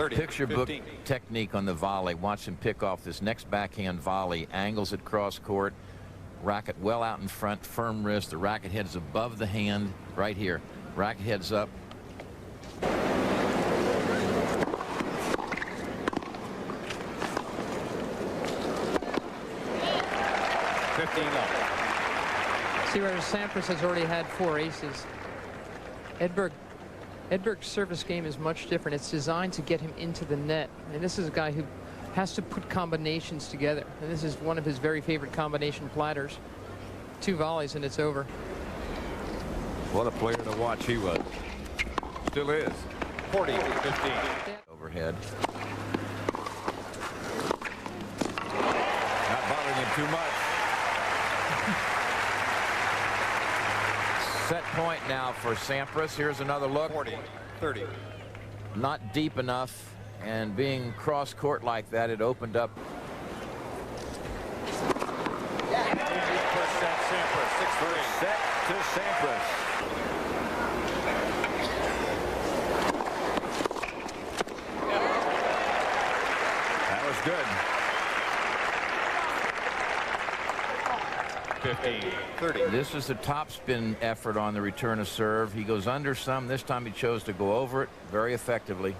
Picture book technique on the volley. Watch him pick off this next backhand volley. Angles it cross court. Racket well out in front. Firm wrist. The racket head is above the hand. Right here. Racket heads up. 15 up. See, where Sampras has already had 4 aces. Edberg's service game is much different. It's designed to get him into the net. And this is a guy who has to put combinations together. And this is one of his very favorite combination platters. 2 volleys and it's over. What a player to watch he was. Still is. 40-15. Overhead. Not bothering him too much. Set point now for Sampras. Here's another look. 40-30. Not deep enough, and being cross court like that, it opened up. First set, Sampras, 6-3. Set to Sampras. That was good. 15-30. This is the topspin effort on the return of serve. He goes under some. This time he chose to go over it very effectively.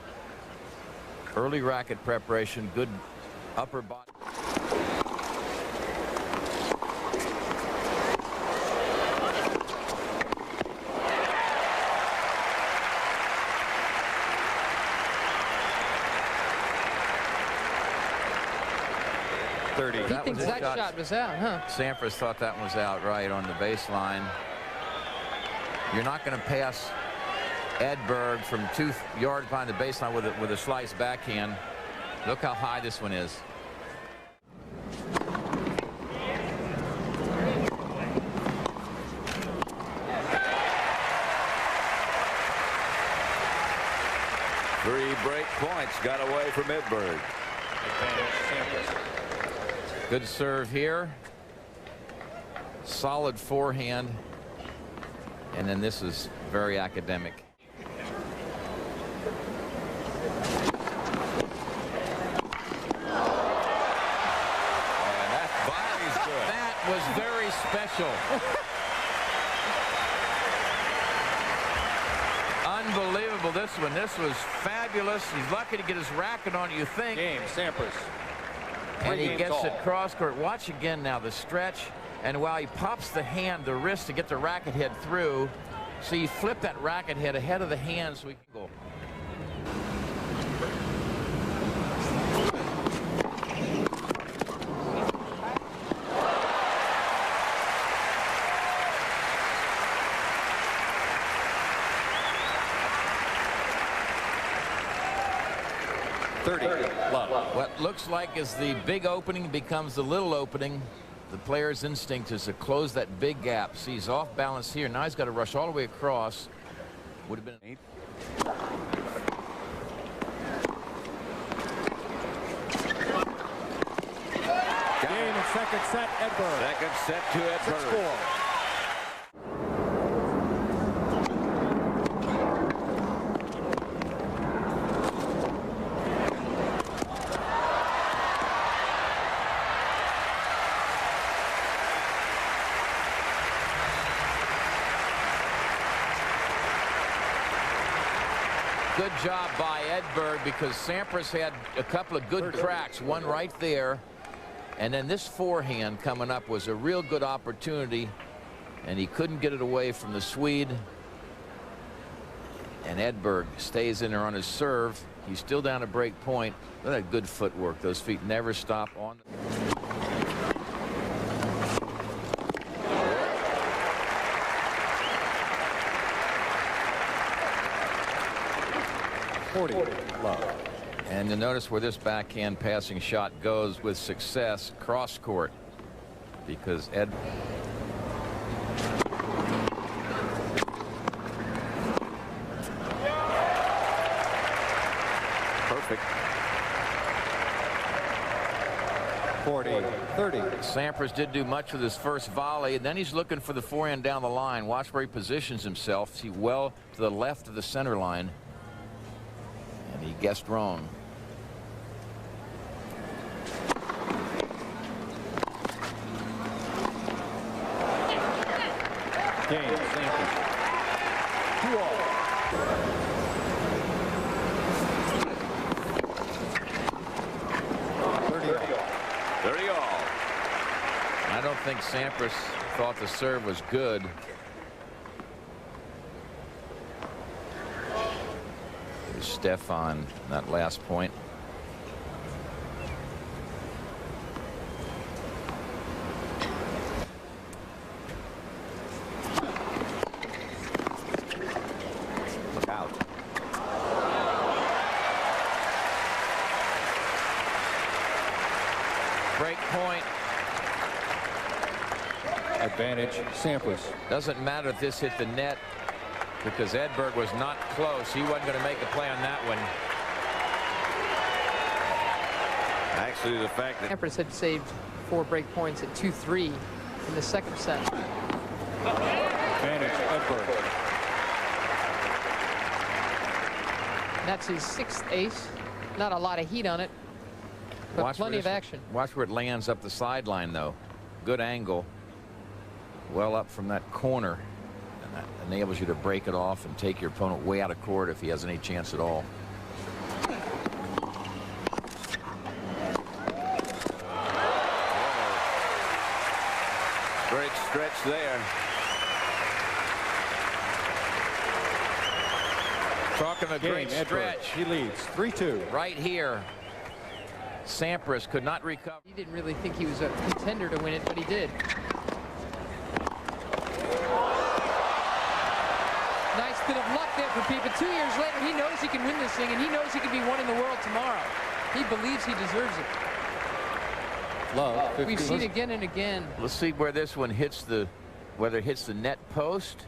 Early racket preparation, good upper body. He thinks that shot was out, huh? Sampras thought that one was out right on the baseline. You're not going to pass Edberg from 2 yards behind the baseline with a slice backhand. Look how high this one is. Three break points got away from Edberg. Good serve here. Solid forehand. And then this is very academic. And that volley's good. That was very special. Unbelievable, this one. This was fabulous. He's lucky to get his racket on, you think. Game, Sampras. And he gets it cross court. Watch again now the stretch. And while he pops the hand, the wrist to get the racket head through. See, he flipped that racket head ahead of the hand so he can go. What looks like is the big opening becomes the little opening. The player's instinct is to close that big gap. See, he's off balance here. Now he's got to rush all the way across. Would have been an 8. Game and second set, Edberg. Second set to Edberg. 6-4. Good job by Edberg because Sampras had a couple of good cracks, one right there. And then this forehand coming up was a real good opportunity. And he couldn't get it away from the Swede. And Edberg stays in there on his serve. He's still down to break point. Look at that good footwork. Those feet never stop on. And you notice where this backhand passing shot goes with success, cross court, because Ed. Perfect. 40-30. Sampras did do much with his first volley, and then he's looking for the forehand down the line. Watch where he positions himself. See, well to the left of the center line. And he guessed wrong. Sampras. 2-all. I don't think Sampras thought the serve was good. Here's Stefan, that last point. Look out. Break point. Advantage, Sampras. Doesn't matter if this hit the net because Edberg was not close. He wasn't going to make a play on that one. Actually, the fact that Sampras had saved 4 break points at 2-3 in the second set. Advantage, Edberg. That's his 6th ace. Not a lot of heat on it, but plenty of action. Watch where it lands up the sideline, though. Good angle. Well up from that corner. And that enables you to break it off and take your opponent way out of court if he has any chance at all. great stretch there. Talking a great stretch. He leads 3-2. Right here. Sampras could not recover. He didn't really think he was a contender to win it, but he did. Nice bit of luck there for people. 2 years later, he knows he can win this thing, and he knows he can be one in the world tomorrow. He believes he deserves it. Love. We've seen again and again. Let's see where this one hits whether it hits the net post.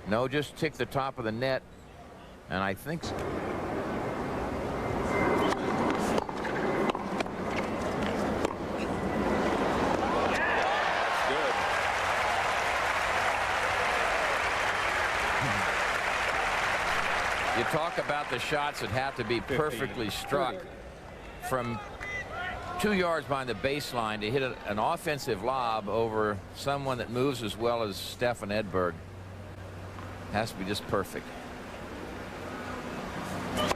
No, just tick the top of the net, and I think so. You talk about the shots that have to be perfectly struck. From 2 yards behind the baseline to hit an offensive lob over someone that moves as well as Stefan Edberg has to be just perfect. That's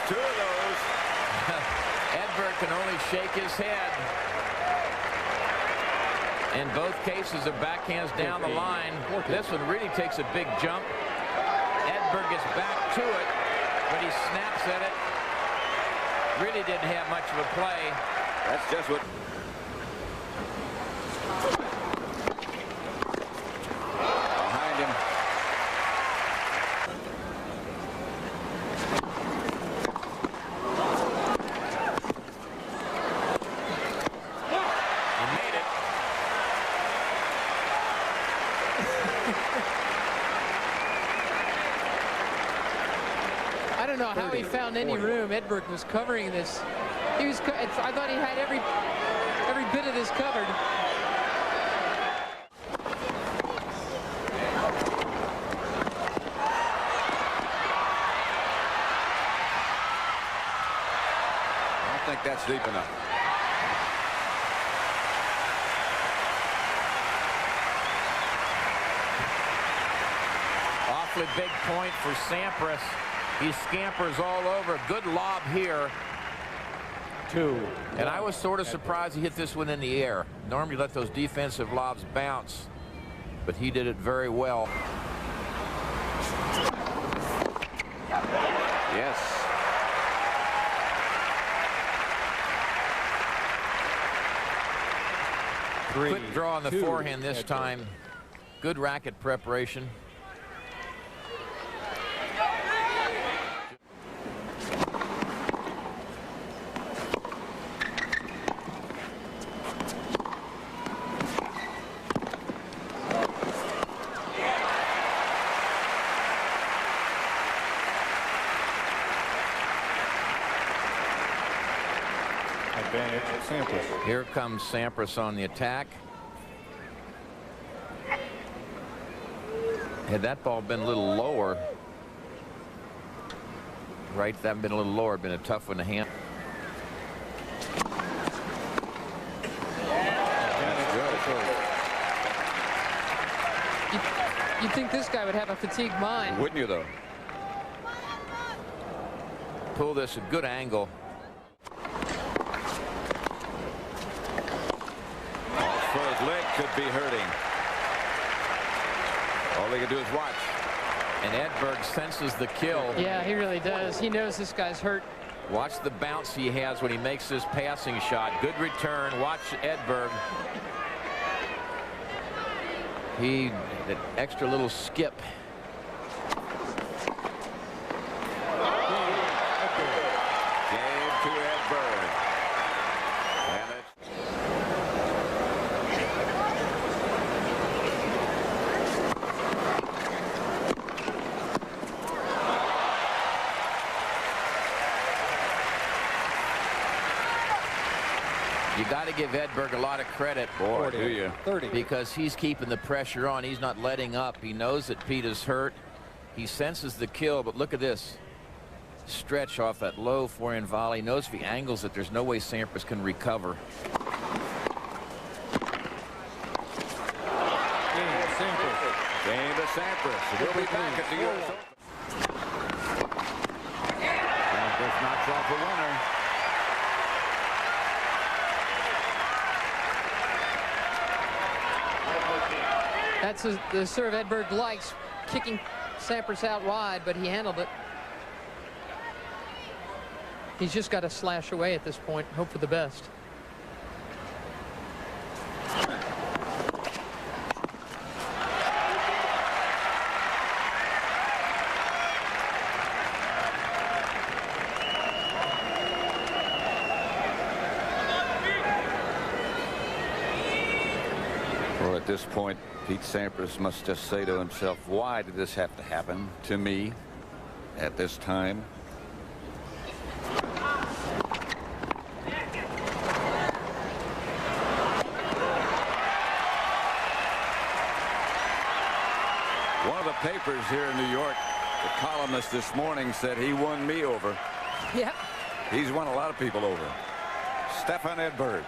2 of those. Edberg can only shake his head. In both cases, of backhands down the line. This one really takes a big jump. Edberg gets back to it, but he snaps at it. Really didn't have much of a play. That's just what. Behind him. He made it. I don't know how he found any room. Edberg was covering this. He was. I thought he had every bit of this covered. I don't think that's deep enough. Awfully big point for Sampras. He scampers all over. Good lob here. 2. And I was sort of surprised he hit this one in the air. Normally you let those defensive lobs bounce, but he did it very well. Yes. Quick draw on the forehand this time. Good racket preparation. Advantage, Sampras. Here comes Sampras on the attack. Had that ball been a little lower, Right, that been a little lower, been a tough one to handle. You'd think this guy would have a fatigued mind. Wouldn't you, though? Pull this a good angle. Off for his leg could be hurting. All they can do is watch. And Edberg senses the kill. Yeah, he really does. He knows this guy's hurt. Watch the bounce he has when he makes this passing shot. Good return. Watch Edberg. That extra little skip. Game to Edberg. And You got to give Edberg a lot of credit. boy, do you? 30. Because he's keeping the pressure on. He's not letting up. He knows that Pete is hurt. He senses the kill, but look at this. Stretch off that low forehand volley. Knows if he angles it, there's no way Sampras can recover. Game to Sampras. We'll be back at the U.S. Open. Sampras knocks off the winner. That's the serve Edberg likes, kicking Sampras out wide, but he handled it. He's just got to slash away at this point, hope for the best. Well, at this point, Pete Sampras must just say to himself, why did this have to happen to me at this time? One of the papers here in New York, the columnist this morning said he won me over. Yeah. He's won a lot of people over. Stefan Edberg.